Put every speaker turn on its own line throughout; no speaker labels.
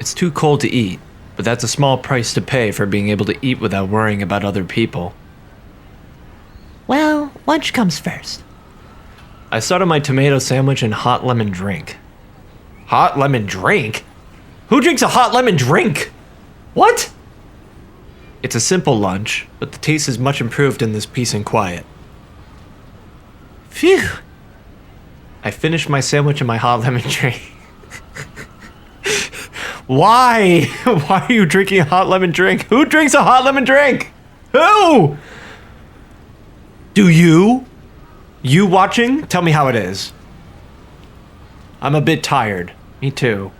It's too cold to eat, but that's a small price to pay for being able to eat without worrying about other people.
Well, lunch comes first.
I started my tomato sandwich and hot lemon drink. Hot lemon drink? Who drinks a hot lemon drink? What? It's a simple lunch, but the taste is much improved in this peace and quiet.
Phew.
I finished my sandwich and my hot lemon drink. Why? Why are you drinking a hot lemon drink? Who drinks a hot lemon drink? Who? Do you? You watching? Tell me how it is. I'm a bit tired. Me too.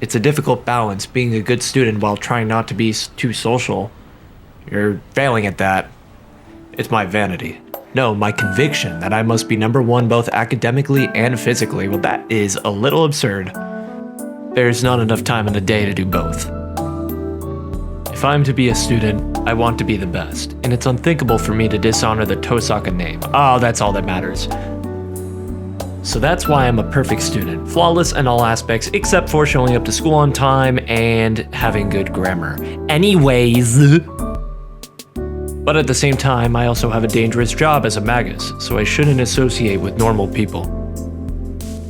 It's a difficult balance being a good student while trying not to be too social. You're failing at that. It's my vanity. No, my conviction that I must be number one both academically and physically. Well, that is a little absurd. There's not enough time in the day to do both. If I'm to be a student, I want to be the best, and it's unthinkable for me to dishonor the Tosaka name. Oh, that's all that matters. So that's why I'm a perfect student, flawless in all aspects except for showing up to school on time and having good grammar. Anyways. But at the same time, I also have a dangerous job as a magus, so I shouldn't associate with normal people.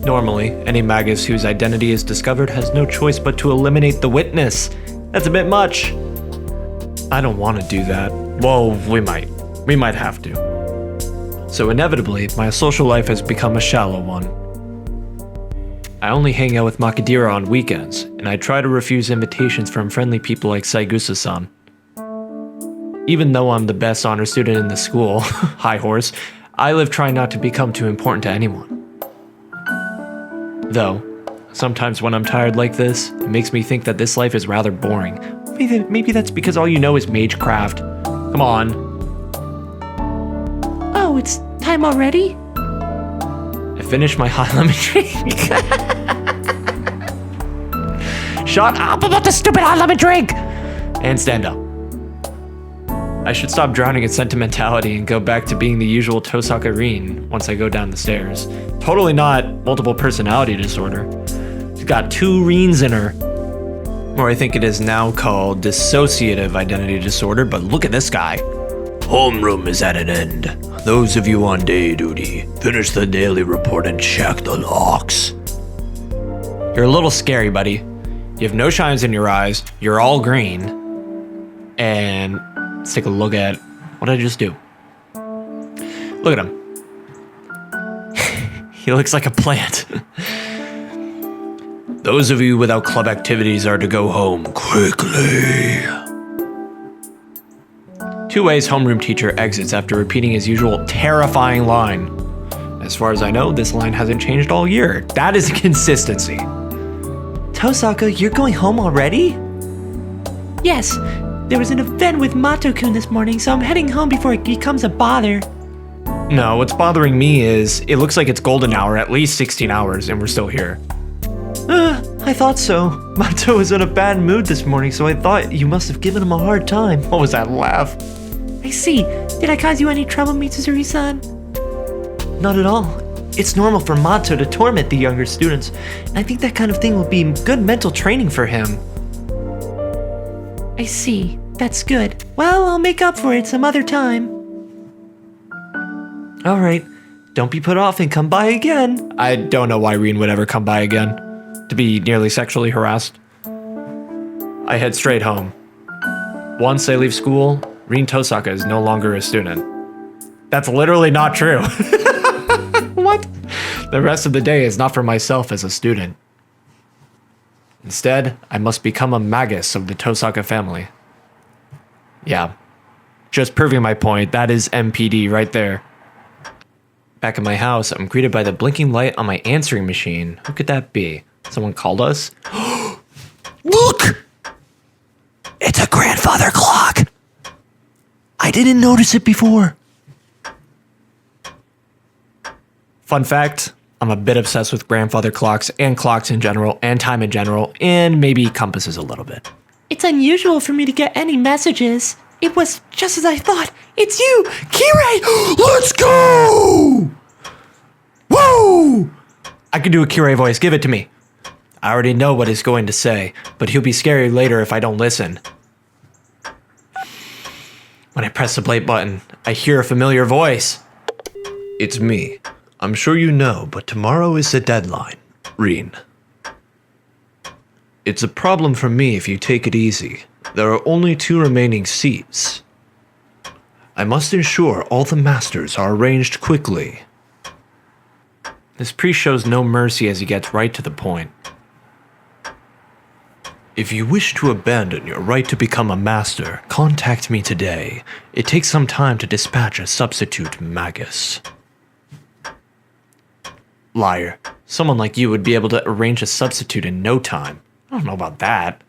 Normally, any magus whose identity is discovered has no choice but to eliminate the witness. That's a bit much. I don't want to do that. Well, we might. We might have to. So inevitably, my social life has become a shallow one. I only hang out with Makadira on weekends, and I try to refuse invitations from friendly people like Saigusa-san. Even though I'm the best honor student in the school, high horse, I live trying not to become too important to anyone. Though, sometimes when I'm tired like this, it makes me think that this life is rather boring. Maybe that's because all you know is magecraft. Come on.
Oh, it's time already?
I finished my hot lemon drink. Shut up about the stupid hot lemon drink! And stand up. I should stop drowning in sentimentality and go back to being the usual Tosaka Rin once I go down the stairs. Totally not multiple personality disorder. She's got 2 Rins in her. Or I think it is now called dissociative identity disorder, but look at this guy. Homeroom is at an end. Those of you on day duty, finish the daily report and check the locks. You're a little scary, buddy. You have no shines in your eyes, you're all green, and let's take a look at what did I just do. Look at him. He looks like a plant. Those of you without club activities are to go home quickly. 2 ways homeroom teacher exits after repeating his usual terrifying line. As far as I know, this line hasn't changed all year. That is consistency.
Tosaka, you're going home already? Yes, there was an event with Mato-kun this morning, so I'm heading home before it becomes a bother.
No, what's bothering me is it looks like it's golden hour, at least 16 hours, and we're still here.
I thought so. Mato was in a bad mood this morning, so I thought you must have given him a hard time.
What was that laugh?
I see. Did I cause you any trouble, Mitsuzuri-san? Not at all. It's normal for Mato to torment the younger students, and I think that kind of thing will be good mental training for him. I see. That's good. Well, I'll make up for it some other time. Alright. Don't be put off and come by again.
I don't know why Rin would ever come by again. To be nearly sexually harassed. I head straight home. Once I leave school, Rin Tosaka is no longer a student. That's literally not true. What? The rest of the day is not for myself as a student. Instead, I must become a magus of the Tosaka family. Yeah, just proving my point, that is MPD right there. Back at my house, I'm greeted by the blinking light on my answering machine. Who could that be? Someone called us?
Look! It's a grandfather clock! I didn't notice it before.
Fun fact, I'm a bit obsessed with grandfather clocks and clocks in general and time in general and maybe compasses a little bit.
It's unusual for me to get any messages. It was just as I thought. It's you, Kirei!
Let's go! Woo! I can do a Kirei voice. Give it to me. I already know what he's going to say, but he'll be scary later if I don't listen. When I press the play button, I hear a familiar voice. It's me. I'm sure you know, but tomorrow is the deadline. Reen. It's a problem for me if you take it easy. There are only 2 remaining seats. I must ensure all the masters are arranged quickly. This priest shows no mercy as he gets right to the point. If you wish to abandon your right to become a master, contact me today. It takes some time to dispatch a substitute magus. Liar. Someone like you would be able to arrange a substitute in no time. I don't know about that.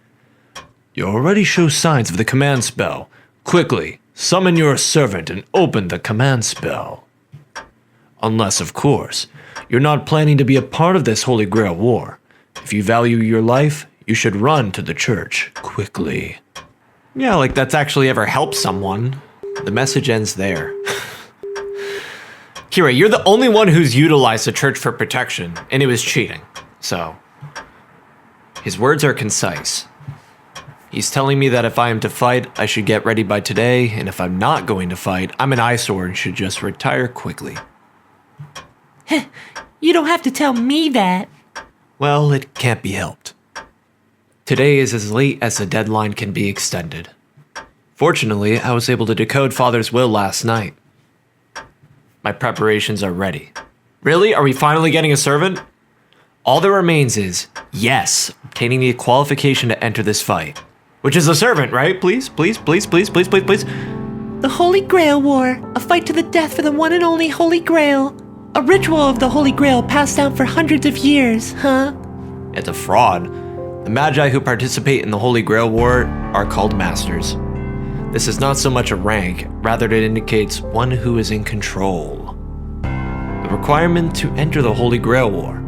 You already show signs of the command spell. Quickly, summon your servant and open the command spell. Unless, of course, you're not planning to be a part of this Holy Grail war. If you value your life, you should run to the church quickly. Yeah, like that's actually ever helped someone. The message ends there. Kira, you're the only one who's utilized the church for protection, and it was cheating. So, his words are concise. He's telling me that if I am to fight, I should get ready by today, and if I'm not going to fight, I'm an eyesore and should just retire quickly.
You don't have to tell me that.
Well, it can't be helped. Today is as late as the deadline can be extended. Fortunately, I was able to decode Father's will last night. My preparations are ready. Really? Are we finally getting a servant? All that remains is, yes, obtaining the qualification to enter this fight. Which is a servant, right? Please, please, please, please, please, please, please.
The Holy Grail War, a fight to the death for the one and only Holy Grail. A ritual of the Holy Grail passed down for hundreds of years, huh?
It's a fraud. The Magi who participate in the Holy Grail War are called Masters. This is not so much a rank, rather it indicates one who is in control. The requirement to enter the Holy Grail War.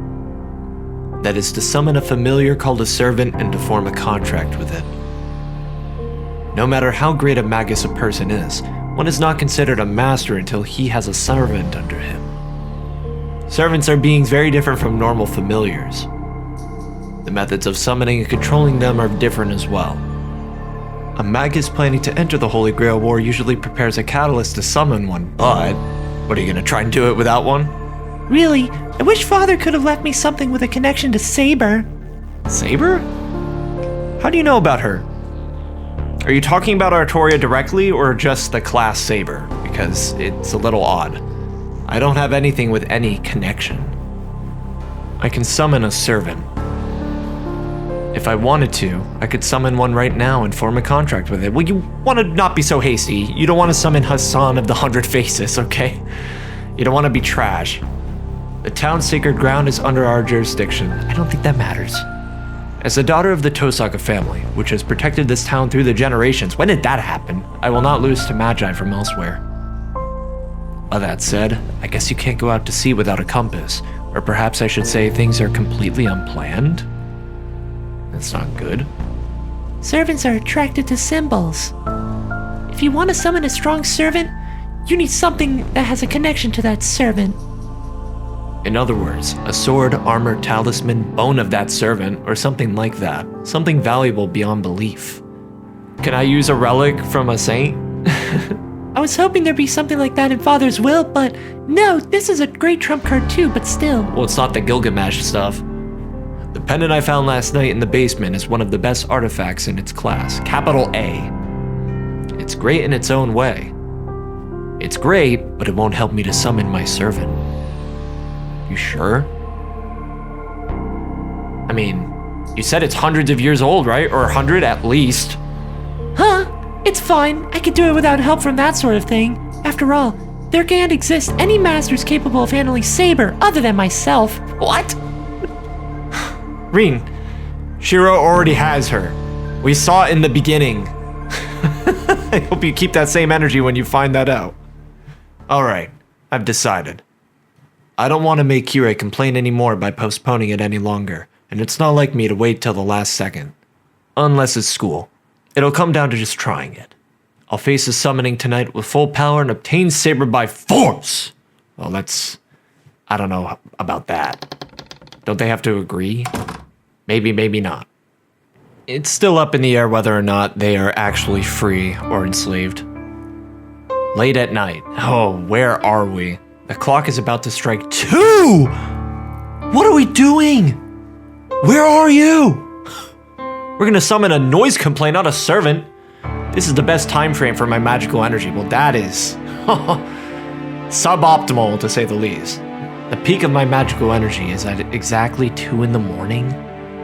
That is to summon a familiar called a servant and to form a contract with it. No matter how great a magus a person is, one is not considered a master until he has a servant under him. Servants are beings very different from normal familiars. The methods of summoning and controlling them are different as well. A magus planning to enter the Holy Grail War usually prepares a catalyst to summon one, but what are you gonna try and do it without one?
Really, I wish Father could have left me something with a connection to Saber.
Saber? How do you know about her? Are you talking about Artoria directly or just the class Saber? Because it's a little odd. I don't have anything with any connection. I can summon a servant. If I wanted to, I could summon one right now and form a contract with it. Well, you want to not be so hasty. You don't want to summon Hassan of the 100 Faces, okay? You don't want to be trash. The town's sacred ground is under our jurisdiction. I don't think that matters. As the daughter of the Tosaka family, which has protected this town through the generations, when did that happen? I will not lose to Magi from elsewhere. All that said, I guess you can't go out to sea without a compass. Or perhaps I should say things are completely unplanned? That's not good.
Servants are attracted to symbols. If you want to summon a strong servant, you need something that has a connection to that servant.
In other words, a sword, armor, talisman, bone of that servant, or something like that. Something valuable beyond belief. Can I use a relic from a saint?
I was hoping there'd be something like that in Father's will, but no, this is a great trump card too, but still.
Well, it's not the Gilgamesh stuff. The pendant I found last night in the basement is one of the best artifacts in its class. Capital A. It's great in its own way. It's great, but it won't help me to summon my servant. You sure? I mean, you said it's hundreds of years old, right? Or 100 at least.
Huh? It's fine. I could do it without help from that sort of thing. After all, there can't exist any masters capable of handling Saber other than myself.
What? Reen, Shiro already has her. We saw it in the beginning. I hope you keep that same energy when you find that out. Alright, I've decided. I don't want to make Kirei complain anymore by postponing it any longer, and it's not like me to wait till the last second. Unless it's school. It'll come down to just trying it. I'll face the summoning tonight with full power and obtain Saber by force! Well, I don't know about that. Don't they have to agree? Maybe, maybe not. It's still up in the air whether or not they are actually free or enslaved. Late at night. Oh, where are we? The clock is about to strike 2! What are we doing? Where are you? We're gonna summon a noise complaint, not a servant. This is the best time frame for my magical energy. Well, that is suboptimal, to say the least. The peak of my magical energy is at exactly 2 in the morning.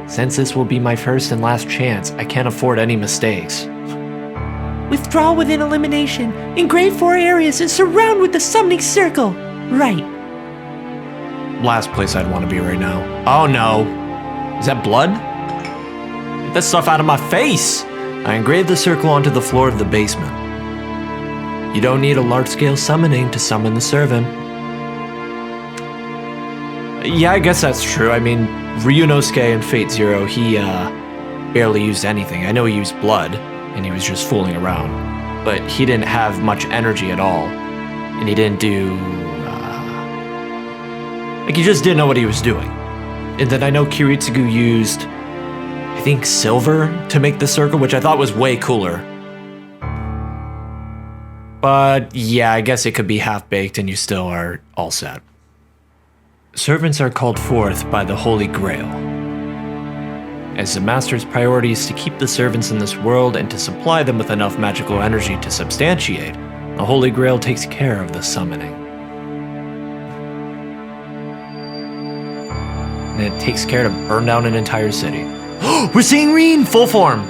Since this will be my first and last chance, I can't afford any mistakes.
Withdraw within elimination. Engrave 4 areas and surround with the summoning circle. Right.
Last place I'd want to be right now. Oh no. Is that blood? Get that stuff out of my face! I engraved the circle onto the floor of the basement. You don't need a large-scale summoning to summon the servant. Yeah, I guess that's true. I mean, Ryunosuke in Fate Zero, he barely used anything. I know he used blood, and he was just fooling around. But he didn't have much energy at all. And he didn't do... like, he just didn't know what he was doing. And then I know Kiritsugu used, I think, silver to make the circle, which I thought was way cooler. But yeah, I guess it could be half-baked and you still are all set. Servants are called forth by the Holy Grail. As the Master's priority is to keep the servants in this world and to supply them with enough magical energy to substantiate, the Holy Grail takes care of the summoning. And it takes care to burn down an entire city. We're seeing Reen full form!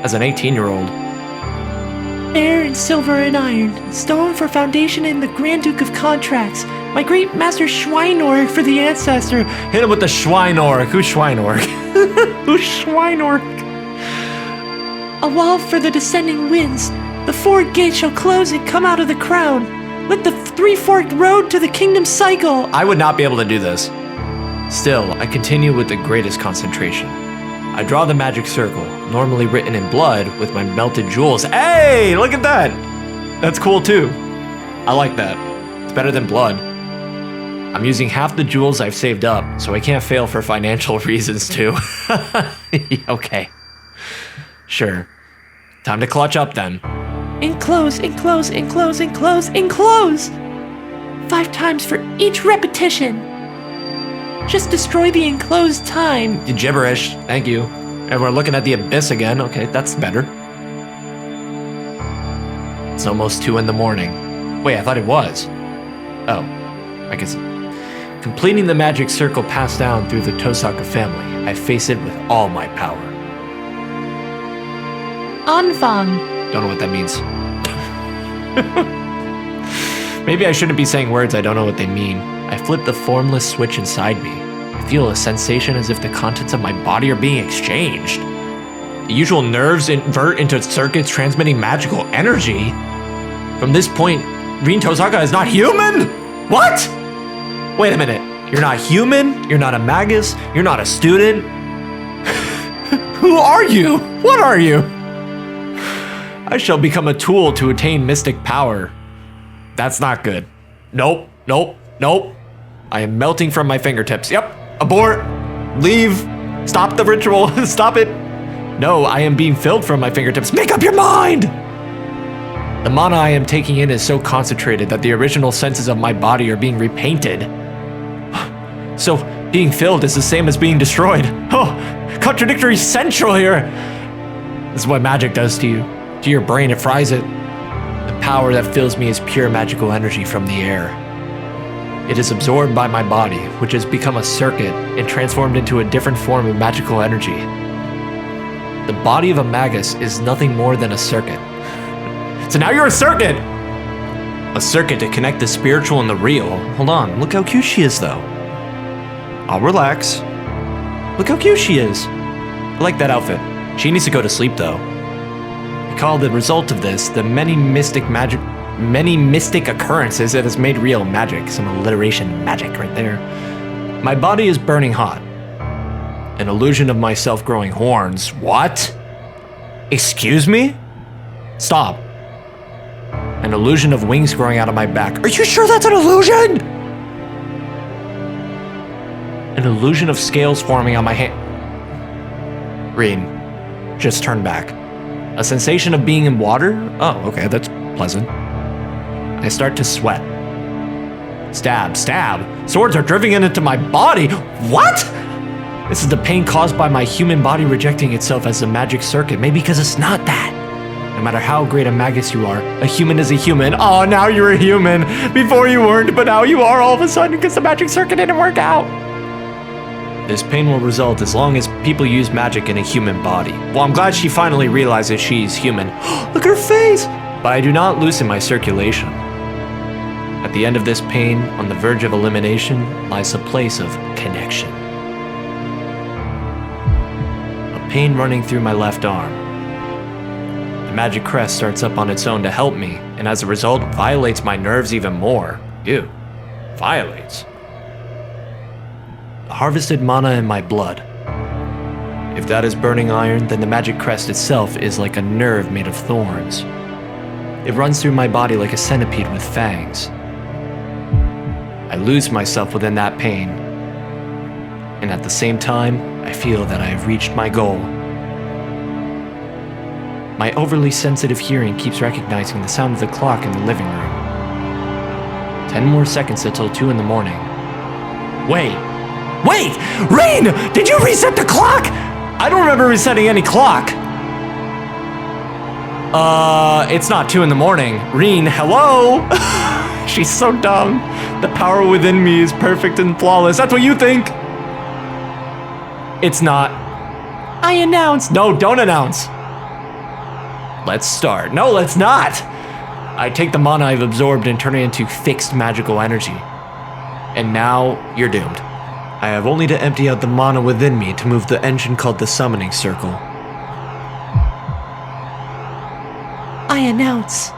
As an 18-year-old.
Air and silver and iron. Stone for foundation and the Grand Duke of Contracts. My great master Schweinorg for the ancestor.
Hit him with the Schweinorg. Who's Schweinorg?
Who's Schweinorg? A wall for the descending winds. The 4 gates shall close and come out of the crown. Let the 3-forked road to the kingdom cycle.
I would not be able to do this. Still, I continue with the greatest concentration. I draw the magic circle, normally written in blood, with my melted jewels. Hey, look at that! That's cool too. I like that. It's better than blood. I'm using half the jewels I've saved up, so I can't fail for financial reasons too. Okay. Sure. Time to clutch up then.
Enclose, enclose, enclose, enclose, enclose! 5 times for each repetition. Just destroy the enclosed time.
Gibberish, thank you. And we're looking at the abyss again. Okay, that's better. It's almost 2 in the morning. Wait, I thought it was. Oh, I guess. Completing the magic circle passed down through the Tosaka family, I face it with all my power.
Anfang.
Don't know what that means. Maybe I shouldn't be saying words I don't know what they mean. I flip the formless switch inside me. I feel a sensation as if the contents of my body are being exchanged. The usual nerves invert into circuits transmitting magical energy. From this point, Rin Tosaka is not human? What? Wait a minute. You're not human? You're not a magus? You're not a student? Who are you? What are you? I shall become a tool to attain mystic power. That's not good. Nope, nope, nope. I am melting from my fingertips. Yep. Abort. Leave. Stop the ritual. Stop it. No, I am being filled from my fingertips. Make up your mind! The mana I am taking in is so concentrated that the original senses of my body are being repainted. So, being filled is the same as being destroyed. Oh, contradictory central here. This is what magic does to you. To your brain, it fries it. The power that fills me is pure magical energy from the air. It is absorbed by my body, which has become a circuit and transformed into a different form of magical energy. The body of a magus is nothing more than a circuit. So now you're a circuit! A circuit to connect the spiritual and the real. Hold on, look how cute she is though. I'll relax. Look how cute she is. I like that outfit. She needs to go to sleep though. I call the result of this the many mystic occurrences that has made real magic. Some alliteration magic right there. My body is burning hot. An illusion of myself growing horns. What? Excuse me? Stop. An illusion of wings growing out of my back. Are you sure that's an illusion? An An illusion of scales forming on my hand. Reen, just turn back. A sensation of being in water? Oh, okay, that's pleasant. I start to sweat. Stab, stab. Swords are driving into my body. What? This is the pain caused by my human body rejecting itself as a magic circuit. Maybe because it's not that. No matter how great a magus you are, a human is a human. Oh, now you're a human. Before you weren't, but now you are all of a sudden because the magic circuit didn't work out. This pain will result as long as people use magic in a human body. Well, I'm glad she finally realizes she's human. Look at her face! But I do not loosen my circulation. At the end of this pain, on the verge of elimination, lies a place of connection. A pain running through my left arm. The magic crest starts up on its own to help me, and as a result, violates my nerves even more. Ew. Violates. The harvested mana in my blood. If that is burning iron, then the magic crest itself is like a nerve made of thorns. It runs through my body like a centipede with fangs. I lose myself within that pain, and at the same time, I feel that I have reached my goal. My overly sensitive hearing keeps recognizing the sound of the clock in the living room. 10 more seconds until 2 in the morning. Wait! Reen! Did you reset the clock? I don't remember resetting any clock. It's not 2 in the morning. Reen, hello? She's so dumb. The power within me is perfect and flawless. That's what you think. It's not.
I announce.
No, don't announce. Let's start. No, let's not. I take the mana I've absorbed and turn it into fixed magical energy. And now, you're doomed. I have only to empty out the mana within me to move the engine called the Summoning Circle.
I announce.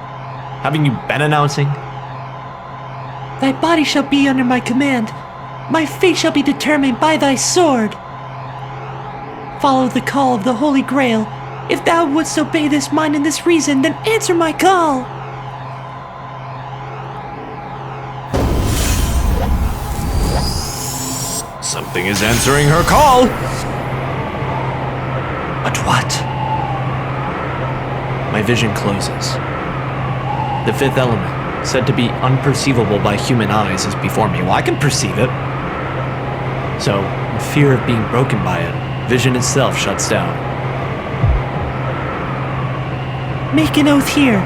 Haven't you been announcing?
Thy body shall be under my command. My fate shall be determined by thy sword. Follow the call of the Holy Grail. If thou wouldst obey this mind and this reason, then answer my call.
Something is answering her call. But what? My vision closes. The fifth element, said to be unperceivable by human eyes, is before me. Well, I can perceive it. So, in fear of being broken by it, vision itself shuts down.
Make an oath here.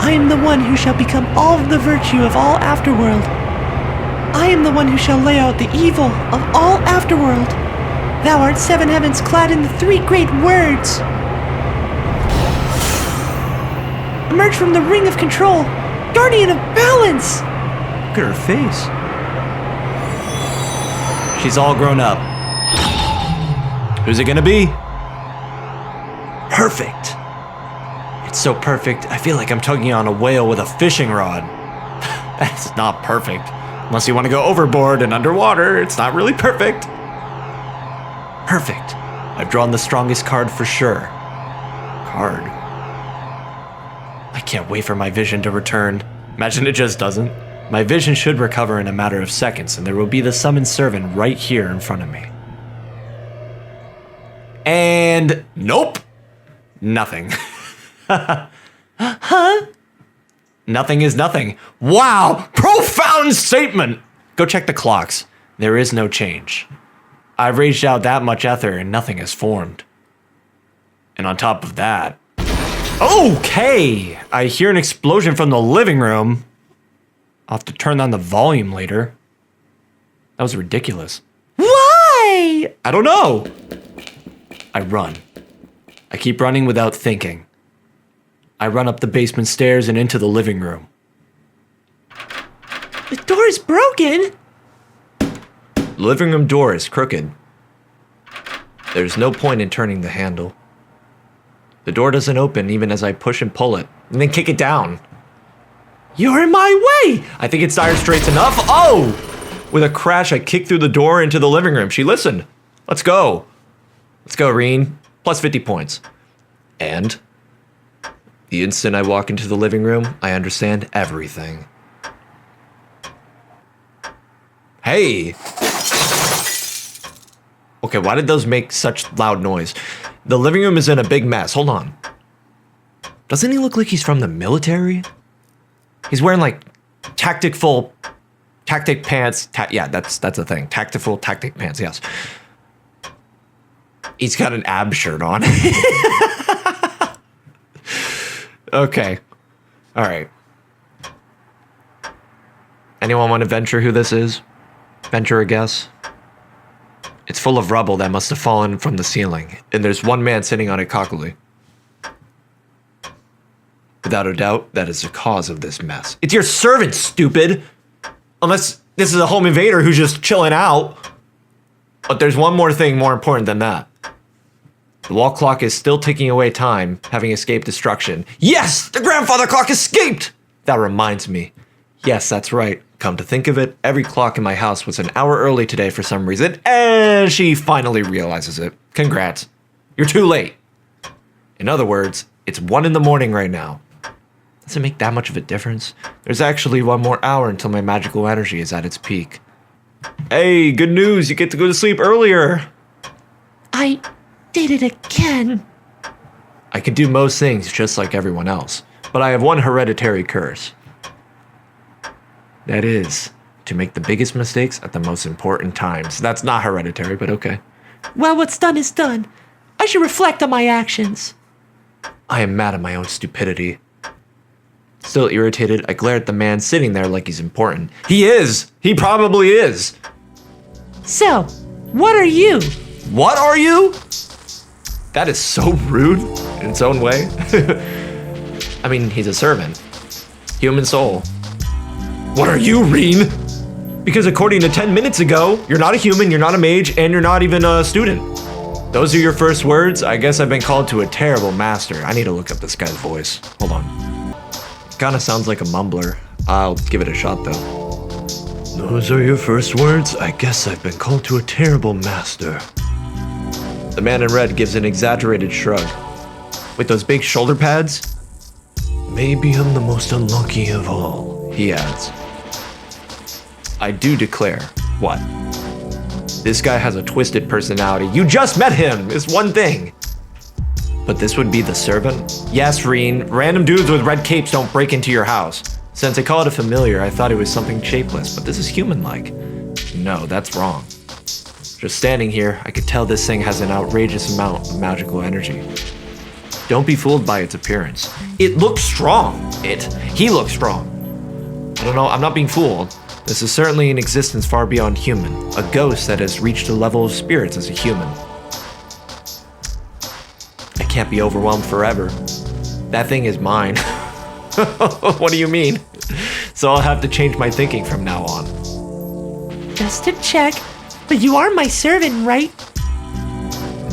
I am the one who shall become all of the virtue of all Afterworld. I am the one who shall lay out the evil of all Afterworld. Thou art 7 heavens clad in the 3 great words. Emerge from the ring of control, guardian of balance.
Look at her face. She's all grown up. Who's it gonna be? Perfect. It's so perfect, I feel like I'm tugging on a whale with a fishing rod. That's not perfect. Unless you want to go overboard and underwater, it's not really perfect. Perfect. I've drawn the strongest card for sure. Card. I can't wait for my vision to return. Imagine it just doesn't. My vision should recover in a matter of seconds, and there will be the summoned servant right here in front of me. And nope. Nothing.
Huh?
Nothing is nothing. Wow! Profound statement! Go check the clocks. There is no change. I've raged out that much ether and nothing has formed. And on top of that... Okay! I hear an explosion from the living room. I'll have to turn on the volume later. That was ridiculous.
Why?
I don't know. I run. I keep running without thinking. I run up the basement stairs and into the living room.
The door is broken.
The living room door is crooked. There's no point in turning the handle. The door doesn't open even as I push and pull it, and then kick it down.
You're in my way.
I think it's dire straits enough. Oh! With a crash, I kick through the door into the living room. She listened. Let's go. Let's go, Reen. Plus 50 points. And the instant I walk into the living room, I understand everything. Hey! Okay, why did those make such loud noise? The living room is in a big mess. Hold on. Doesn't he look like he's from the military? He's wearing like tactic pants. Yeah, that's a thing. Tactic pants, yes. He's got an ab shirt on. Okay. All right. Anyone want to venture who this is? Venture a guess? It's full of rubble that must have fallen from the ceiling, and there's one man sitting on it cockily. Without a doubt, that is the cause of this mess. It's your servant, stupid! Unless this is a home invader who's just chilling out. But there's one more thing more important than that. The wall clock is still ticking away time, having escaped destruction. Yes! The grandfather clock escaped! That reminds me. Yes, that's right. Come to think of it, every clock in my house was an hour early today for some reason, and she finally realizes it. Congrats. You're too late. In other words, it's 1 a.m. right now. Does it make that much of a difference? There's actually 1 more hour until my magical energy is at its peak. Hey, good news, you get to go to sleep earlier.
I did it again.
I can do most things just like everyone else, but I have one hereditary curse. That is, to make the biggest mistakes at the most important times. That's not hereditary, but okay.
Well, what's done is done. I should reflect on my actions.
I am mad at my own stupidity. Still irritated, I glare at the man sitting there like he's important. He is! He probably is!
So, what are you?
What are you? That is so rude in its own way. I mean, he's a servant. Human soul. What are you, Reen? Because according to 10 minutes ago, you're not a human, you're not a mage, and you're not even a student. Those are your first words? I guess I've been called to a terrible master. I need to look up this guy's voice. Hold on. It kinda sounds like a mumbler. I'll give it a shot though. Those are your first words? I guess I've been called to a terrible master. The man in red gives an exaggerated shrug. With those big shoulder pads? Maybe I'm the most unlucky of all, he adds. I do declare, what? This guy has a twisted personality. You just met him! It's one thing. But this would be the servant? Yes, Reen. Random dudes with red capes don't break into your house. Since I call it a familiar, I thought it was something shapeless, but this is human-like. No, that's wrong. Just standing here, I could tell this thing has an outrageous amount of magical energy. Don't be fooled by its appearance. It looks strong. He looks strong. I don't know, I'm not being fooled. This is certainly an existence far beyond human, a ghost that has reached a level of spirits as a human. I can't be overwhelmed forever. That thing is mine. What do you mean? So I'll have to change my thinking from now on.
Just to check, but you are my servant, right?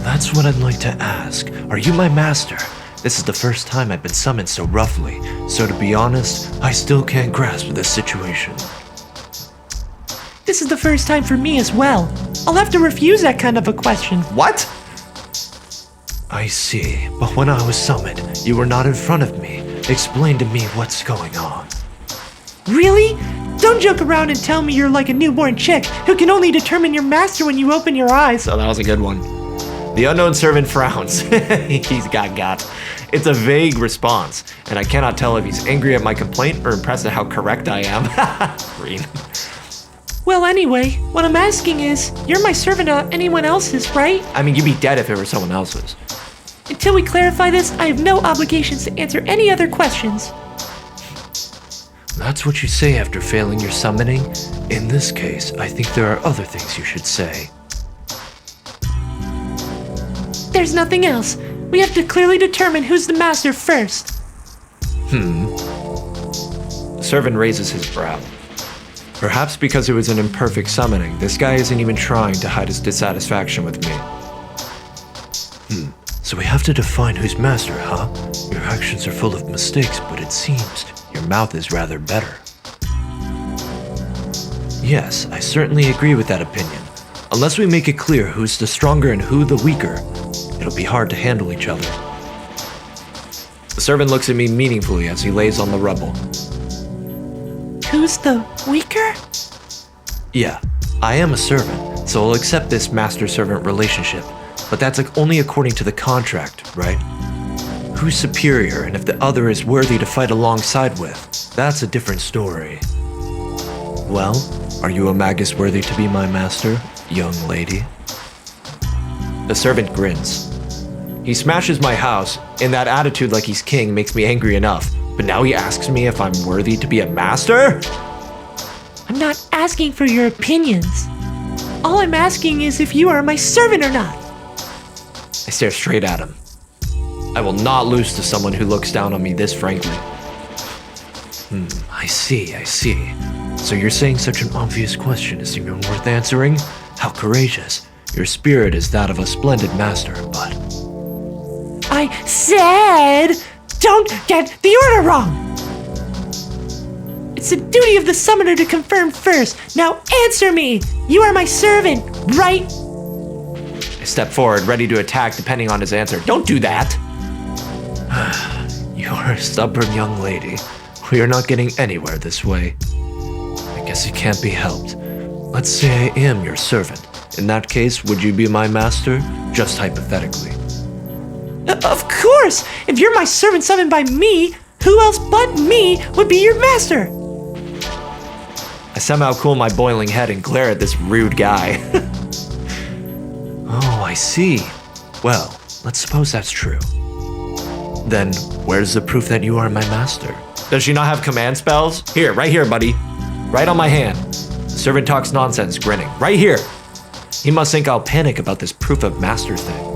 That's what I'd like to ask. Are you my master? This is the first time I've been summoned so roughly, so to be honest, I still can't grasp this situation.
This is the first time for me as well. I'll have to refuse that kind of a question.
What? I see, but when I was summoned, you were not in front of me. Explain to me what's going on.
Really? Don't joke around and tell me you're like a newborn chick who can only determine your master when you open your eyes.
Oh, that was a good one. The unknown servant frowns. He's got. It's a vague response, and I cannot tell if he's angry at my complaint or impressed at how correct I am. Green.
Well, anyway, what I'm asking is, you're my servant, not anyone else's, right?
I mean, you'd be dead if it were someone else's.
Until we clarify this, I have no obligations to answer any other questions.
That's what you say after failing your summoning? In this case, I think there are other things you should say.
There's nothing else. We have to clearly determine who's the master first.
The servant raises his brow. Perhaps because it was an imperfect summoning, this guy isn't even trying to hide his dissatisfaction with me. So we have to define who's master, huh? Your actions are full of mistakes, but it seems your mouth is rather better. Yes, I certainly agree with that opinion. Unless we make it clear who's the stronger and who the weaker, it'll be hard to handle each other. The servant looks at me meaningfully as he lays on the rubble.
Who's the weaker?
Yeah, I am a servant, So I'll accept this master-servant relationship, but that's only according to the contract, right? Who's superior, and if the other is worthy to fight alongside with, that's a different story. Well, are you a magus worthy to be my master, young lady? The servant grins. He smashes my house, and that attitude like he's king makes me angry enough, but now he asks me if I'm worthy to be a master?
I'm not asking for your opinions. All I'm asking is if you are my servant or not.
I stare straight at him. I will not lose to someone who looks down on me this frankly. I see. So you're saying such an obvious question isn't even worth answering? How courageous. Your spirit is that of a splendid master, but...
I said, don't get the order wrong! It's the duty of the summoner to confirm first. Now answer me! You are my servant, right?
I step forward, ready to attack depending on his answer. Don't do that! You're a stubborn young lady. We are not getting anywhere this way. I guess it can't be helped. Let's say I am your servant. In that case, would you be my master? Just hypothetically.
Of course! If you're my servant summoned by me, who else but me would be your master?
I somehow cool my boiling head and glare at this rude guy. Oh, I see. Well, let's suppose that's true. Then, where's the proof that you are my master? Does she not have command spells? Here, right here, buddy. Right on my hand. The servant talks nonsense, grinning. Right here. He must think I'll panic about this proof of master thing.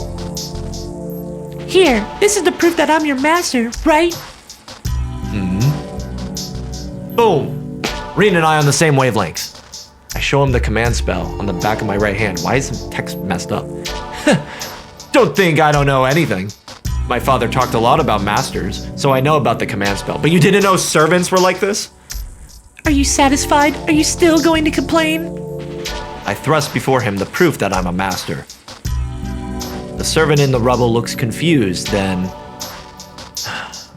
Here, this is the proof that I'm your master, right?
Boom. Reen and I on the same wavelength. I show him the command spell on the back of my right hand. Why is the text messed up? Don't think I don't know anything. My father talked a lot about masters, so I know about the command spell. But you didn't know servants were like this?
Are you satisfied? Are you still going to complain?
I thrust before him the proof that I'm a master. The servant in the rubble looks confused, then...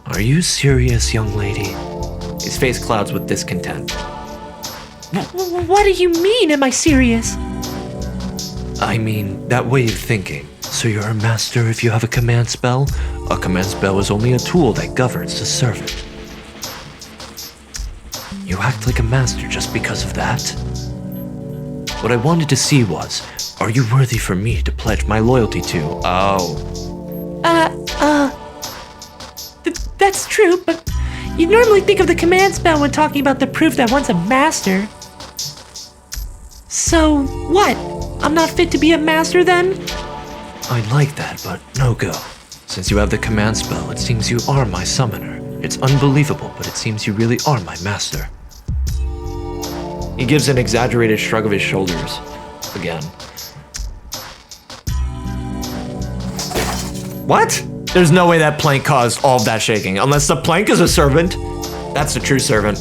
Are you serious, young lady? His face clouds with discontent.
What do you mean, am I serious?
I mean, that way of thinking. So you're a master if you have a command spell? A command spell is only a tool that governs the servant. You act like a master just because of that? What I wanted to see was, are you worthy for me to pledge my loyalty to?
That's true, but you normally think of the command spell when talking about the proof that one's a master. So, what? I'm not fit to be a master then?
I'd like that, but no go. Since you have the command spell, it seems you are my summoner. It's unbelievable, but it seems you really are my master. He gives an exaggerated shrug of his shoulders. Again. What? There's no way that plank caused all of that shaking, unless the plank is a servant. That's the true servant.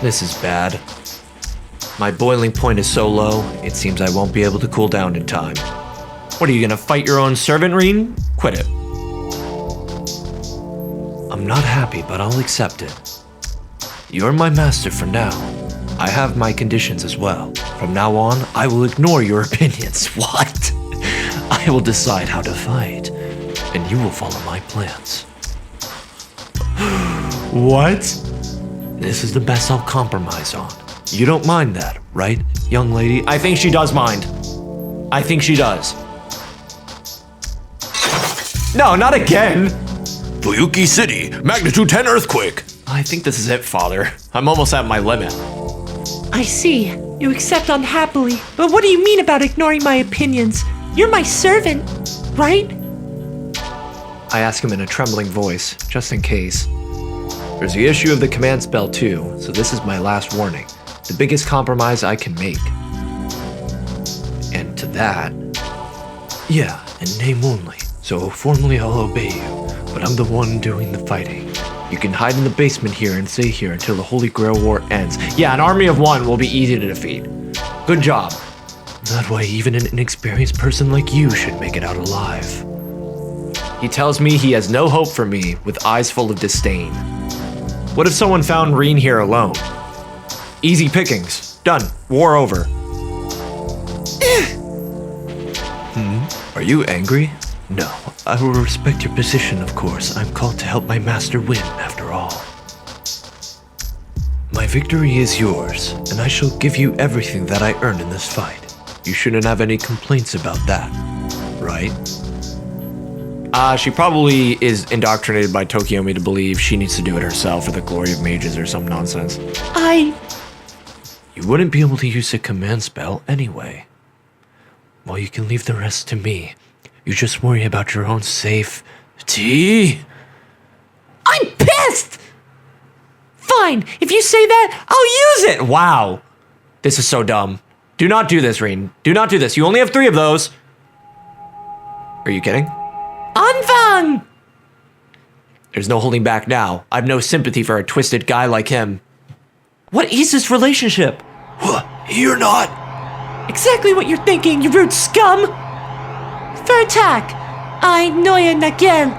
This is bad. My boiling point is so low, it seems I won't be able to cool down in time. What, are you gonna fight your own servant, Reen? Quit it. I'm not happy, but I'll accept it. You're my master for now. I have my conditions as well. From now on, I will ignore your opinions. What? I will decide how to fight, and you will follow my plans. What? This is the best I'll compromise on. You don't mind that, right, young lady? I think she does mind. I think she does. No, not again!
Fuyuki City, magnitude 10 earthquake.
I think this is it, Father. I'm almost at my limit.
I see. You accept unhappily. But what do you mean about ignoring my opinions? You're my servant, right?
I ask him in a trembling voice, just in case. There's the issue of the command spell too, so this is my last warning. The biggest compromise I can make. And to that... Yeah, in name only. So formally I'll obey you, but I'm the one doing the fighting. You can hide in the basement here and stay here until the Holy Grail War ends. Yeah, an army of one will be easy to defeat. Good job. That way, even an inexperienced person like you should make it out alive. He tells me he has no hope for me with eyes full of disdain. What if someone found Reen here alone? Easy pickings. Done. War over.
Are you angry?
No, I will respect your position, of course. I'm called to help my master win, after all. My victory is yours, and I shall give you everything that I earned in this fight. You shouldn't have any complaints about that, right?
She probably is indoctrinated by Tokiomi to believe she needs to do it herself for the glory of mages or some nonsense.
You wouldn't be able to use a command spell anyway. Well, you can leave the rest to me. You just worry about your own safety.
I'm pissed! Fine, if you say that, I'll use it!
Wow. This is so dumb. Do not do this, Reen. Do not do this. You only have 3 of those. Are you kidding?
Anfang!
There's no holding back now. I've no sympathy for a twisted guy like him. What is this relationship?
You're not.
Exactly what you're thinking, you rude scum! For attack! Ein neue Nagel!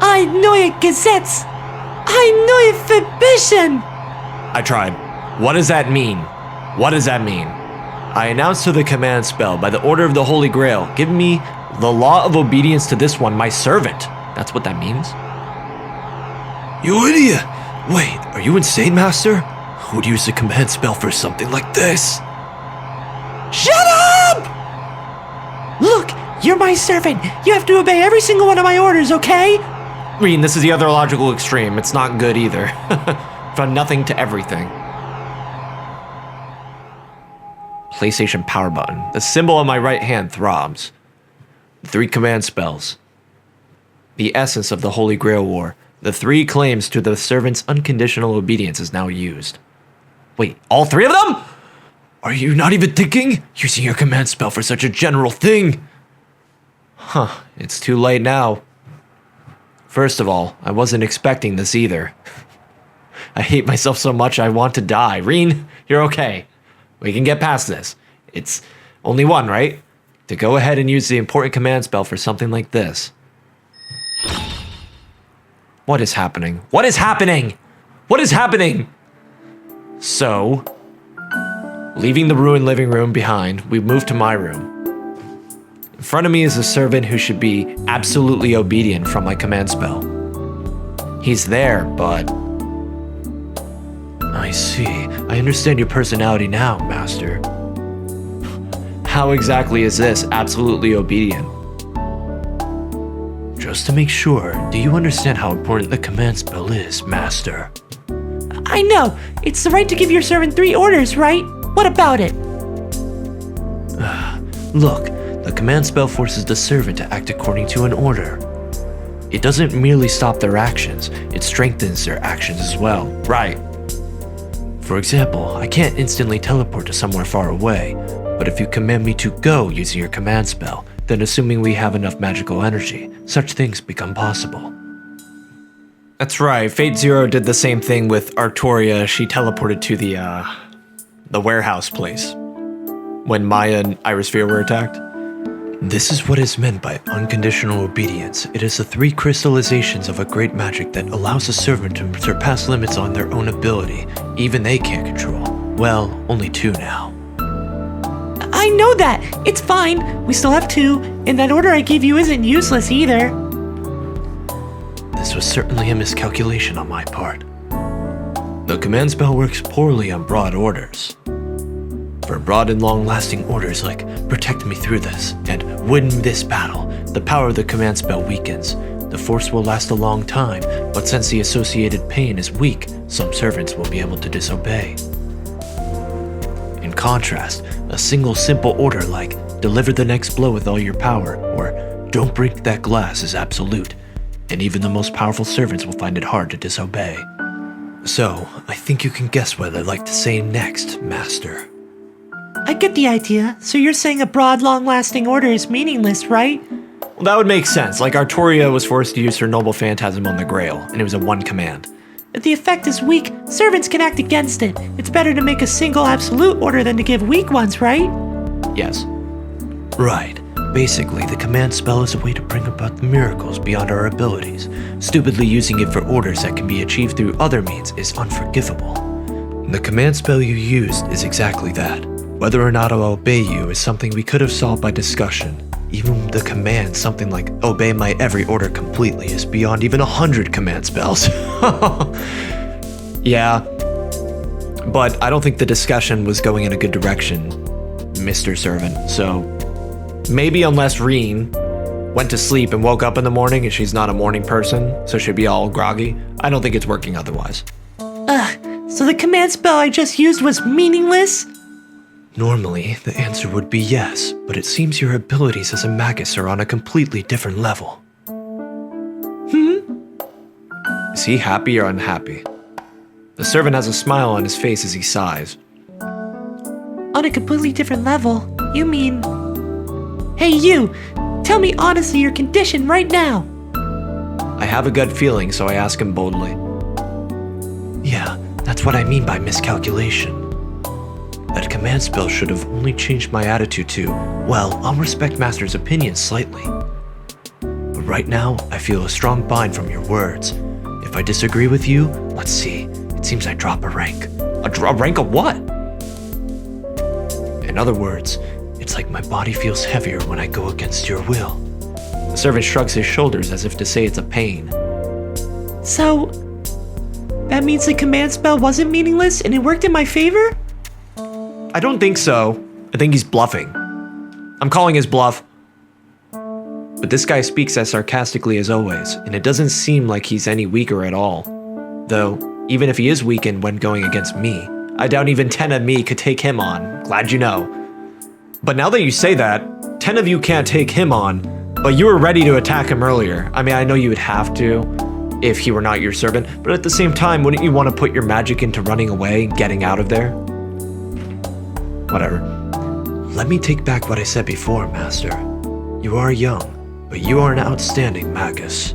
Ein neue Gesetz! Ein neue Verbischen!
I tried. What does that mean? What does that mean? I announce to the command spell by the order of the Holy Grail, give me the law of obedience to this one, my servant. That's what that means?
You idiot! Wait, are you insane, Master? Who'd use a command spell for something like this?
Shut up! Look, you're my servant. You have to obey every single one of my orders, okay?
Reen, this is the other logical extreme. It's not good either. From nothing to everything. PlayStation power button. The symbol on my right hand throbs. 3 command spells. The essence of the Holy Grail War. The 3 claims to the servant's unconditional obedience is now used. Wait, all 3 of them?
Are you not even thinking? Using your command spell for such a general thing?
Huh, it's too late now. First of all, I wasn't expecting this either. I hate myself so much I want to die. Reen, you're okay. We can get past this. It's only one, right? To go ahead and use the important command spell for something like this. What is happening? What is happening? What is happening? So, leaving the ruined living room behind, we move to my room. In front of me is a servant who should be absolutely obedient from my command spell. He's there, but...
I see. I understand your personality now, Master.
How exactly is this absolutely obedient?
Just to make sure, do you understand how important the command spell is, Master?
I know. It's the right to give your servant 3 orders, right? What about it?
Look, the command spell forces the servant to act according to an order. It doesn't merely stop their actions, it strengthens their actions as well.
Right.
For example, I can't instantly teleport to somewhere far away, but if you command me to go using your command spell, then assuming we have enough magical energy, such things become possible.
That's right. Fate Zero did the same thing with Artoria. She teleported to the warehouse place when Maya and Iris-Sphere were attacked.
This is what is meant by unconditional obedience. It is the 3 crystallizations of a great magic that allows a servant to surpass limits on their own ability, even they can't control. Well, only 2 now.
I know that. It's fine. We still have 2, and that order I gave you isn't useless either.
This was certainly a miscalculation on my part. The command spell works poorly on broad orders. For broad and long-lasting orders like protect me through this and win this battle, the power of the command spell weakens. The force will last a long time, but since the associated pain is weak, some servants will be able to disobey. In contrast, a single simple order like deliver the next blow with all your power or don't break that glass is absolute, and even the most powerful servants will find it hard to disobey. So, I think you can guess what I'd like to say next, Master.
I get the idea. So you're saying a broad, long-lasting order is meaningless, right?
Well, that would make sense. Like Artoria was forced to use her noble phantasm on the Grail, and it was a 1 command.
If the effect is weak, servants can act against it. It's better to make a single absolute order than to give weak ones, right?
Yes.
Right. Basically, the command spell is a way to bring about the miracles beyond our abilities. Stupidly using it for orders that can be achieved through other means is unforgivable. The command spell you used is exactly that. Whether or not I'll obey you is something we could have solved by discussion. Even the command, something like obey my every order completely, is beyond even 100 command spells. Yeah, but I don't think the discussion was going in a good direction, Mr. Servant. So maybe unless Reen went to sleep and woke up in the morning and she's not a morning person, so she'd be all groggy, I don't think it's working otherwise.
So the command spell I just used was meaningless?
Normally, the answer would be yes, but it seems your abilities as a magus are on a completely different level. Is he happy or unhappy? The servant has a smile on his face as he sighs.
On a completely different level? You mean... Hey you! Tell me honestly your condition right now!
I have a gut feeling, so I ask him boldly. Yeah, that's what I mean by miscalculation. That command spell should have only changed my attitude to, well, I'll respect Master's opinion slightly. But right now, I feel a strong bind from your words. If I disagree with you, let's see. It seems I drop a rank. A rank of what? In other words, it's like my body feels heavier when I go against your will. The servant shrugs his shoulders as if to say it's a pain.
So... that means the command spell wasn't meaningless and it worked in my favor?
I don't think so. I think he's bluffing. I'm calling his bluff. But this guy speaks as sarcastically as always, and it doesn't seem like he's any weaker at all. Though, even if he is weakened when going against me, I doubt even 10 of me could take him on. Glad you know. But now that you say that, 10 of you can't take him on, but you were ready to attack him earlier. I mean, I know you would have to if he were not your servant, but at the same time, wouldn't you want to put your magic into running away and getting out of there? Whatever. Let me take back what I said before, Master. You are young, but you are an outstanding magus.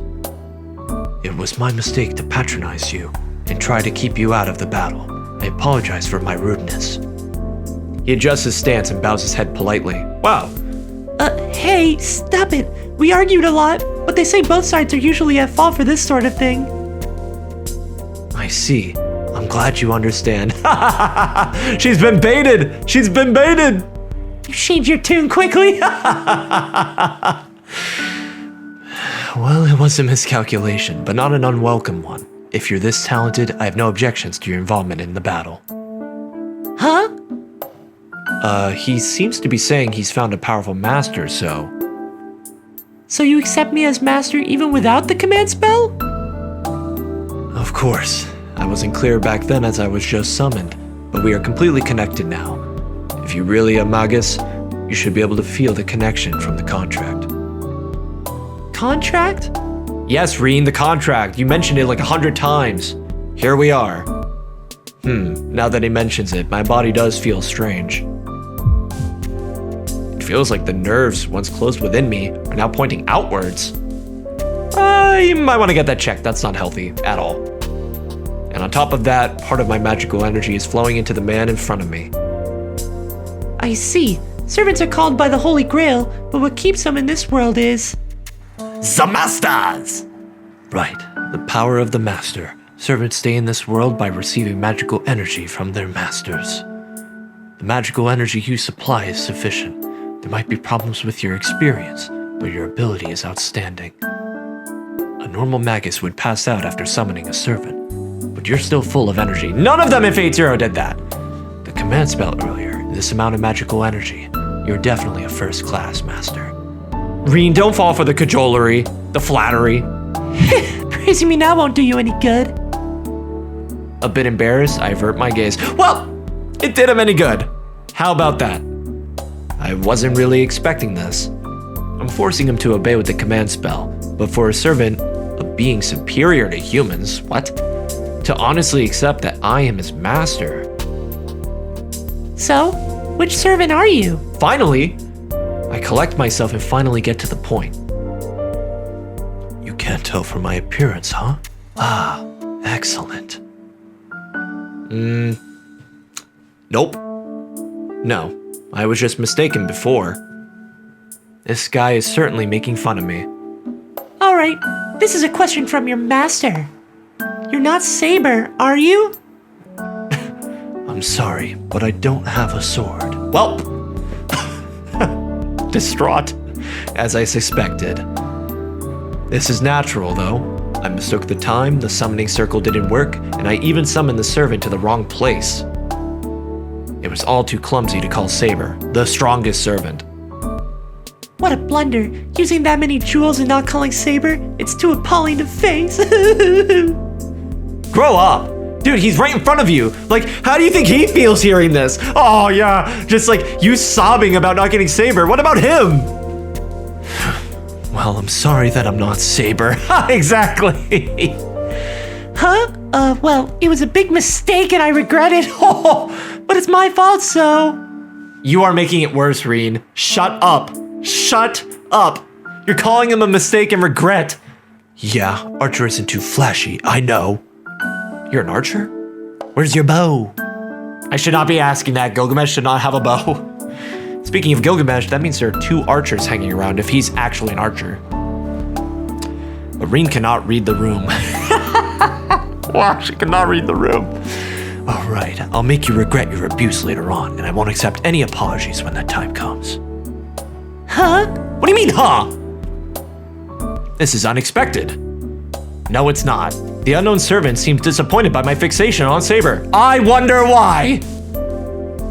It was my mistake to patronize you and try to keep you out of the battle. I apologize for my rudeness. He adjusts his stance and bows his head politely. Wow.
Hey, stop it. We argued a lot, but they say both sides are usually at fault for this sort of thing.
I see. I'm glad you understand. She's been baited! She's been baited!
You changed your tune quickly.
Well, it was a miscalculation, but not an unwelcome one. If you're this talented, I have no objections to your involvement in the battle.
Huh?
He seems to be saying he's found a powerful master, so...
So you accept me as master even without the command spell?
Of course. I wasn't clear back then as I was just summoned, but we are completely connected now. If you're really a magus, you should be able to feel the connection from the contract.
Contract?
Yes, Reen, the contract. You mentioned it like 100 times. Here we are. Now that he mentions it, my body does feel strange. It feels like the nerves, once closed within me, are now pointing outwards. You might want to get that checked. That's not healthy at all. And on top of that, part of my magical energy is flowing into the man in front of me.
I see. Servants are called by the Holy Grail, but what keeps them in this world is...
The Masters!
Right, the power of the master. Servants stay in this world by receiving magical energy from their masters. The magical energy you supply is sufficient. There might be problems with your experience, but your ability is outstanding. A normal magus would pass out after summoning a servant, but you're still full of energy. None of them in Fate Zero did that! The command spell earlier, this amount of magical energy, you're definitely a first-class master. Reen, don't fall for the cajolery, the flattery.
Praising me now won't do you any good.
A bit embarrassed, I avert my gaze. Well, it did him any good. How about that? I wasn't really expecting this. I'm forcing him to obey with the command spell, but for a servant, a being superior to humans, what? To honestly accept that I am his master.
So, which servant are you?
Finally, I collect myself and finally get to the point. You can't tell from my appearance, huh? Ah, excellent. Nope. No, I was just mistaken before. This guy is certainly making fun of me.
Alright, this is a question from your master. You're not Saber, are you?
I'm sorry, but I don't have a sword. Well, distraught. as I suspected. This is natural, though. I mistook the time, the summoning circle didn't work, and I even summoned the servant to the wrong place. It was all too clumsy to call Saber, the strongest servant.
What a blunder. Using that many jewels and not calling Saber, it's too appalling to face.
Grow up! Dude, he's right in front of you. Like, how do you think he feels hearing this? Oh, yeah, just like you sobbing about not getting Saber. What about him?
Well, I'm sorry that I'm not Saber.
Exactly.
Huh? Well, it was a big mistake and I regret it. Oh, but it's my fault, so...
You are making it worse, Reen. Shut up. Shut up. You're calling him a mistake and regret.
Yeah, Archer isn't too flashy, I know.
You're an archer? Where's your bow? I should not be asking that. Gilgamesh should not have a bow. Speaking of Gilgamesh, that means there are 2 archers hanging around if he's actually an archer. But Reen cannot read the room. Wow, she cannot read the room.
All right, I'll make you regret your abuse later on, and I won't accept any apologies when that time comes.
Huh?
What do you mean, huh? This is unexpected. No, it's not. The unknown servant seems disappointed by my fixation on Saber. I wonder why.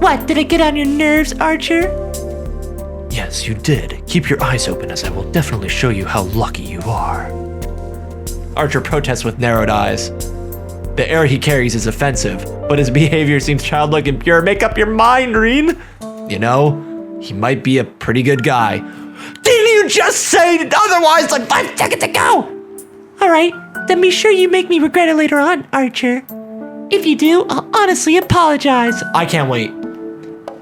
What, did I get on your nerves, Archer?
Yes, you did. Keep your eyes open, as I will definitely show you how lucky you are.
Archer protests with narrowed eyes. The air he carries is offensive, but his behavior seems childlike and pure. Make up your mind, Reen. You know, he might be a pretty good guy. Didn't you just say otherwise like 5 seconds ago?
All right, then be sure you make me regret it later on, Archer. If you do, I'll honestly apologize.
I can't wait.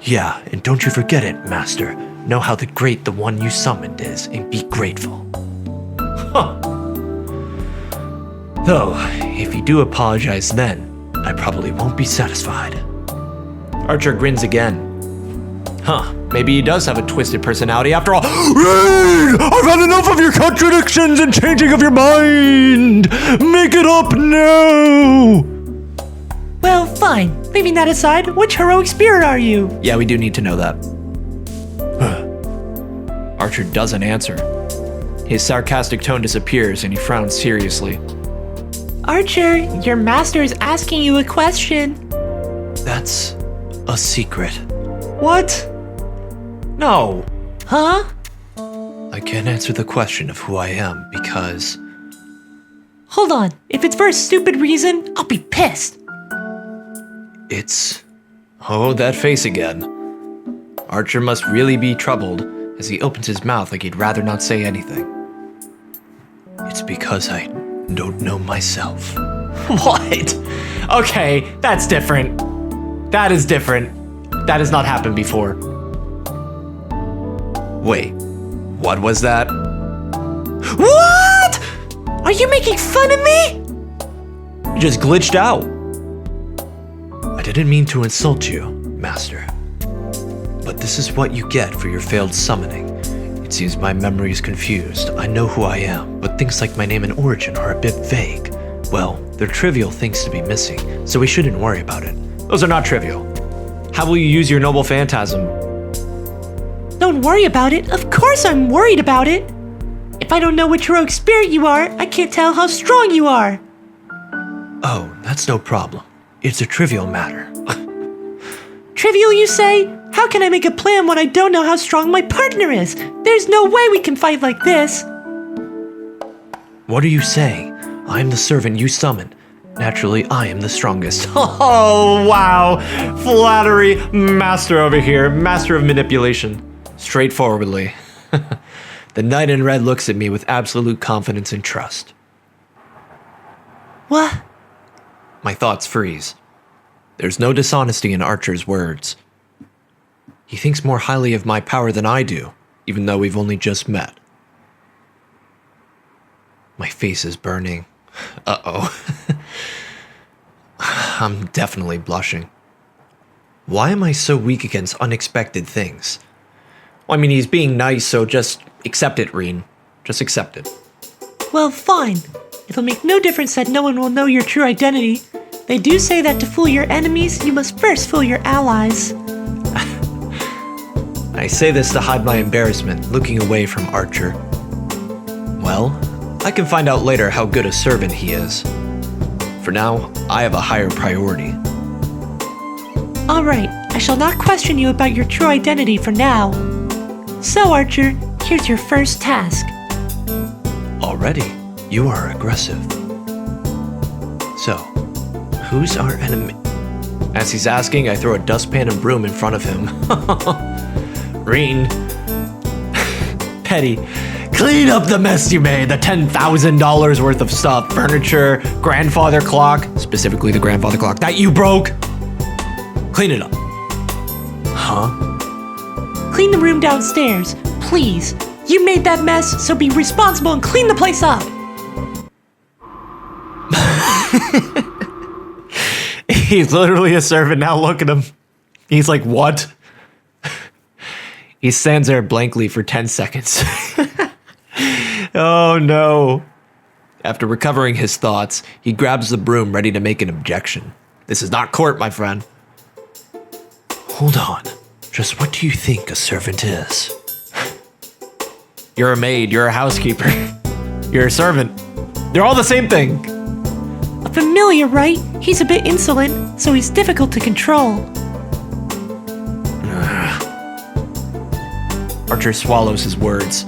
Yeah, and don't you forget it, Master. Know how the great the one you summoned is, and be grateful.
Huh.
Though, if you do apologize then, I probably won't be satisfied.
Archer grins again. Huh, maybe he does have a twisted personality after all. Reen! I've had enough of your contradictions and changing of your mind! Make it up now!
Well, fine. Leaving that aside, which heroic spirit are you?
Yeah, we do need to know that. Archer doesn't answer. His sarcastic tone disappears and he frowns seriously.
Archer, your master is asking you a question.
That's a secret.
What? No.
Huh?
I can't answer the question of who I am because...
Hold on. If it's for a stupid reason, I'll be pissed.
It's...
Oh, that face again. Archer must really be troubled as he opens his mouth like he'd rather not say anything.
It's because I don't know myself.
What? Okay, that's different. That is different. That has not happened before. Wait, what was that?
What? Are you making fun of me?
You just glitched out.
I didn't mean to insult you, Master. But this is what you get for your failed summoning. It seems my memory is confused. I know who I am, but things like my name and origin are a bit vague. Well, they're trivial things to be missing, so we shouldn't worry about it.
Those are not trivial. How will you use your noble phantasm?
Don't worry about it. Of course I'm worried about it. If I don't know which heroic spirit you are, I can't tell how strong you are.
Oh, that's no problem. It's a trivial matter.
Trivial, you say? How can I make a plan when I don't know how strong my partner is? There's no way we can fight like this.
What are you saying? I'm the servant you summoned. Naturally, I am the strongest.
Oh, wow. Flattery. Master over here. Master of manipulation. Straightforwardly.
The knight in red looks at me with absolute confidence and trust.
What?
My thoughts freeze. There's no dishonesty in Archer's words. He thinks more highly of my power than I do, even though we've only just met. My face is burning. Uh-oh. I'm definitely blushing. Why am I so weak against unexpected things?
Well, I mean, he's being nice, so just accept it, Reen. Just accept it.
Well, fine. It'll make no difference that no one will know your true identity. They do say that to fool your enemies, you must first fool your allies.
I
I say this to hide my embarrassment, looking away from Archer. Well, I can find out later how good a servant he is. For now, I have a higher priority.
All right, I shall not question you about your true identity for now. So, Archer, here's your first task.
Already, you are aggressive. So, who's our enemy? As he's asking, I throw a dustpan and broom in front of him. Reen. Petty. Clean up the mess you made. The $10,000 worth of stuff. Furniture, grandfather clock, specifically the grandfather clock that you broke. Clean it up. Huh?
Clean the room downstairs, please. You made that mess, so be responsible and clean the place up.
He's literally a servant now. Look at him. He's like, what? He stands there blankly for 10 seconds. Oh no.
After recovering his thoughts, he grabs the broom ready to make an objection. This is not court, my friend. Hold on. Just what do you think a servant is?
You're a maid. You're a housekeeper. You're a servant. They're all the same thing.
A familiar, right? He's a bit insolent, so he's difficult to control.
Archer swallows his words.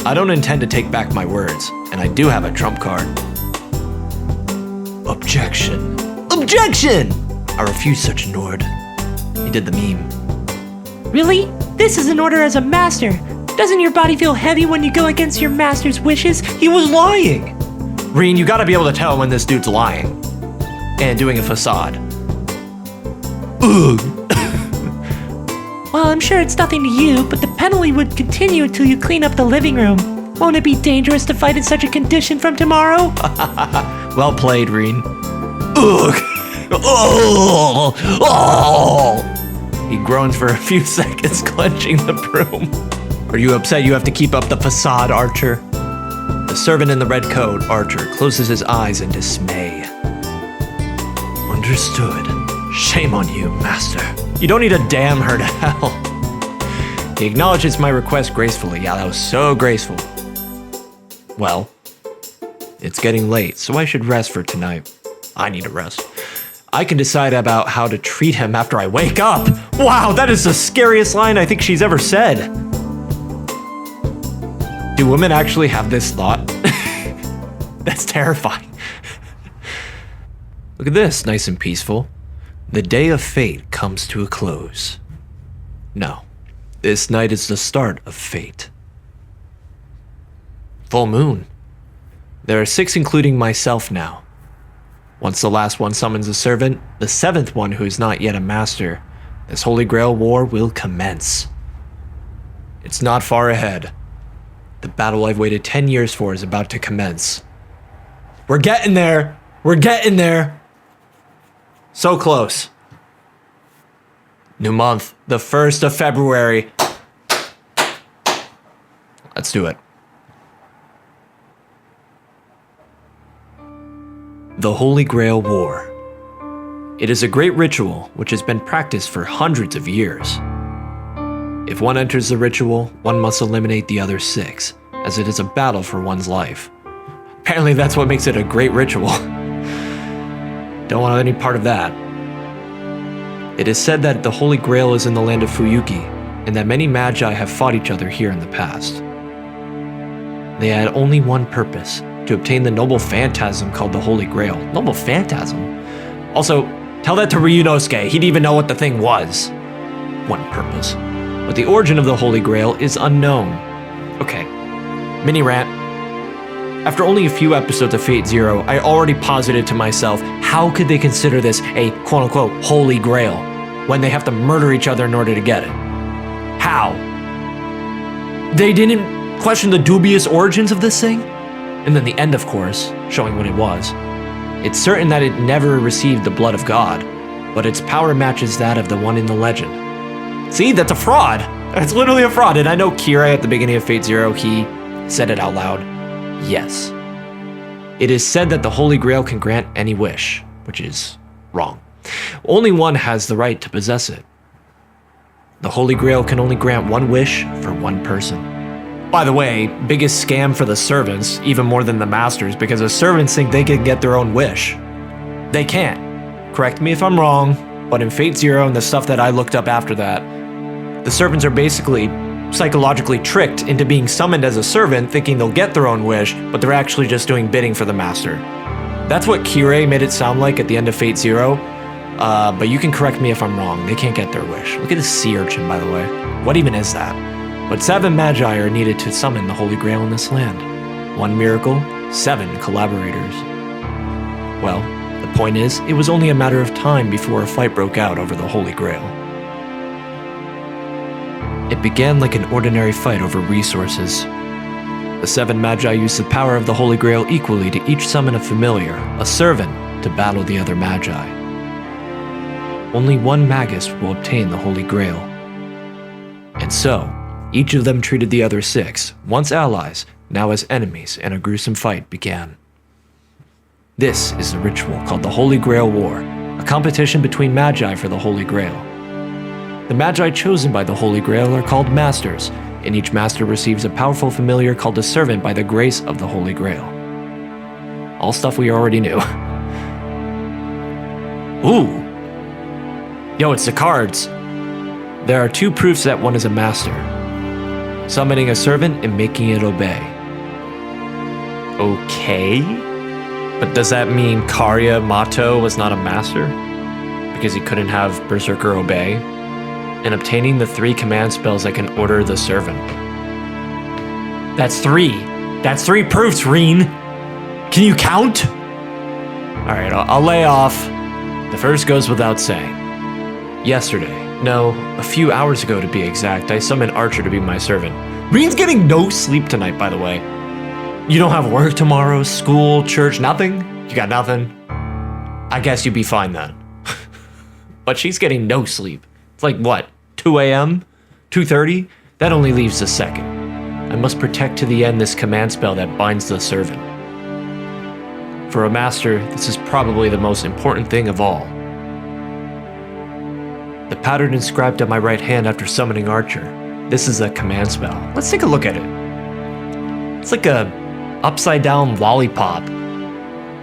I don't intend to take back my words, and I do have a trump card. Objection. Objection! I refuse such an order. He did the meme.
Really? This is an order as a master. Doesn't your body feel heavy when you go against your master's wishes?
He was lying! Reen, you gotta be able to tell when this dude's lying. And doing a facade. Ugh.
Well, I'm sure it's nothing to you, but the penalty would continue until you clean up the living room. Won't it be dangerous to fight in such a condition from tomorrow?
Well played, Reen. Ugh. Oh. Oh. He groans for a few seconds, clenching the broom. Are you upset you have to keep up the facade, Archer? The servant in the red coat, Archer, closes his eyes in dismay. Understood. Shame on you, master. You don't need to damn her to hell. He acknowledges my request gracefully. Yeah, that was so graceful. Well, it's getting late, so I should rest for tonight. I need a rest. I can decide about how to treat him after I wake up.
Wow, that is the scariest line I think she's ever said.
Do women actually have this thought? That's terrifying. Look at this, nice and peaceful. The day of fate comes to a close. No, this night is the start of fate. Full moon. There are 6 including myself now. Once the last one summons a servant, the 7th one who is not yet a master, this Holy Grail war will commence. It's not far ahead. The battle I've waited 10 years for is about to commence. We're getting there! We're getting there! So close. New month, the 1st of February. Let's do it. The Holy Grail War. It is a great ritual which has been practiced for hundreds of years. If one enters the ritual, one must eliminate the other 6, as it is a battle for one's life. Apparently that's what makes it a great ritual. Don't want any part of that. It is said that the Holy Grail is in the land of Fuyuki, and that many magi have fought each other here in the past. They had only one purpose, to obtain the noble phantasm called the Holy Grail. Noble phantasm? Also, tell that to Ryunosuke, he'd even know what the thing was. One purpose. But the origin of the Holy Grail is unknown. Okay, mini rant. After only a few episodes of Fate Zero, I already posited to myself, how could they consider this a quote-unquote Holy Grail when they have to murder each other in order to get it? How? They didn't question the dubious origins of this thing? And then the end, of course, showing what it was. It's certain that it never received the blood of God, but its power matches that of the one in the legend. See, that's a fraud. That's literally a fraud. And I know Kira at the beginning of Fate Zero, he said it out loud. Yes. It is said that the Holy Grail can grant any wish, which is wrong. Only one has the right to possess it. The Holy Grail can only grant one wish for one person. By the way, biggest scam for the servants, even more than the masters, because the servants think they can get their own wish. They can't. Correct me if I'm wrong, but in Fate Zero and the stuff that I looked up after that, the servants are basically psychologically tricked into being summoned as a servant, thinking they'll get their own wish, but they're actually just doing bidding for the master. That's what Kirei made it sound like at the end of Fate Zero, but you can correct me if I'm wrong. They can't get their wish. Look at this sea urchin, by the way. What even is that? But 7 magi are needed to summon the Holy Grail in this land. 1 miracle, 7 collaborators. Well, the point is, it was only a matter of time before a fight broke out over the Holy Grail. It began like an ordinary fight over resources. The 7 magi used the power of the Holy Grail equally to each summon a familiar, a servant, to battle the other magi. Only 1 magus will obtain the Holy Grail. And so, each of them treated the other 6, once allies, now as enemies, and a gruesome fight began. This is the ritual called the Holy Grail War, a competition between magi for the Holy Grail. The magi chosen by the Holy Grail are called masters, and each master receives a powerful familiar called a servant by the grace of the Holy Grail. All stuff we already knew. Ooh! Yo, it's the cards! There are 2 proofs that one is a master. Summoning a servant and making it obey. Okay? But does that mean Karya Mato was not a master? Because he couldn't have Berserker obey? And obtaining the 3 command spells that can order the servant. That's 3. That's 3 proofs, Reen. Can you count? Alright, I'll lay off. The first goes without saying. Yesterday, no, a few hours ago to be exact, I summoned Archer to be my servant. Reen's getting no sleep tonight, by the way. You don't have work tomorrow, school, church, nothing? You got nothing? I guess you'd be fine then. But she's getting no sleep. It's like what, 2 a.m.? 2:30? That only leaves a second. I must protect to the end this command spell that binds the servant. For a master, this is probably the most important thing of all. The pattern inscribed on my right hand after summoning Archer. This is a command spell. Let's take a look at it. It's like a upside down lollipop.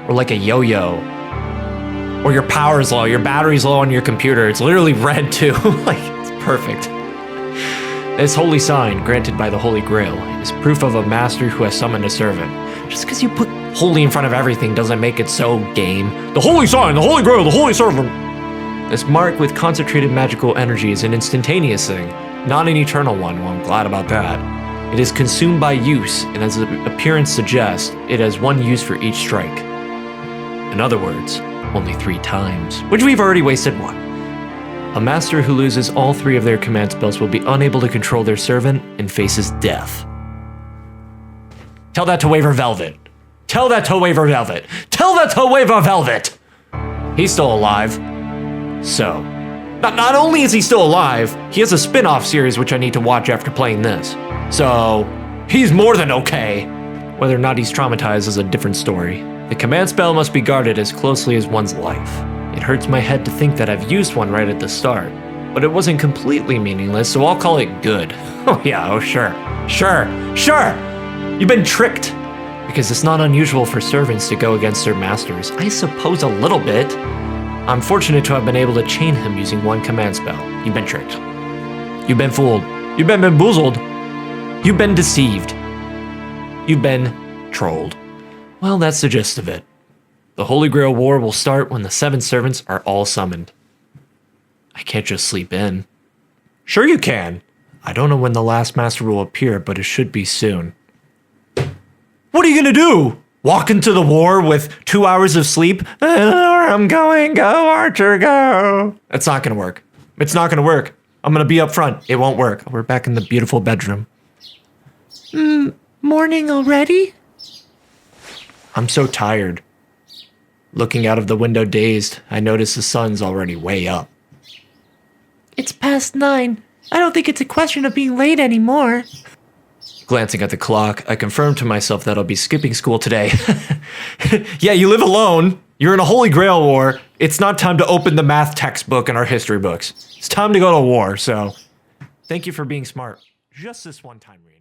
Or like a yo-yo. Or your power's low, your battery's low on your computer. It's literally red too. Like, it's perfect. This holy sign, granted by the Holy Grail, is proof of a master who has summoned a servant. Just because you put holy in front of everything doesn't make it so game. The holy sign, the Holy Grail, the holy servant. This mark with concentrated magical energy is an instantaneous thing, not an eternal one. Well, I'm glad about that. It is consumed by use, and as the appearance suggests, it has 1 use for each strike. In other words, only 3 times, which we've already wasted 1. A master who loses all 3 of their command spells will be unable to control their servant and faces death. Tell that to Waver Velvet. Tell that to Waver Velvet. Tell that to Waver Velvet! He's still alive. So, not only is he still alive, he has a spin-off series which I need to watch after playing this. So, he's more than okay. Whether or not he's traumatized is a different story. The command spell must be guarded as closely as one's life. It hurts my head to think that I've used one right at the start, but it wasn't completely meaningless, so I'll call it good. Oh yeah, oh sure. Sure! You've been tricked! Because it's not unusual for servants to go against their masters. I suppose a little bit. I'm fortunate to have been able to chain him using 1 command spell. You've been tricked. You've been fooled. You've been bamboozled. You've been deceived. You've been trolled. Well, that's the gist of it. The Holy Grail War will start when the 7 servants are all summoned. I can't just sleep in. Sure you can. I don't know when the last master will appear, but it should be soon. What are you gonna do? Walk into the war with 2 hours of sleep? I'm going, go Archer, go. That's not gonna work. It's not gonna work. I'm gonna be up front. It won't work. We're back in the beautiful bedroom.
Morning already?
I'm so tired. Looking out of the window dazed, I notice the sun's already way up.
It's past 9. I don't think it's a question of being late anymore.
Glancing at the clock, I confirm to myself that I'll be skipping school today. Yeah, you live alone. You're in a Holy Grail war. It's not time to open the math textbook and our history books. It's time to go to war, so
Thank you for being smart. Just this one time, Rena.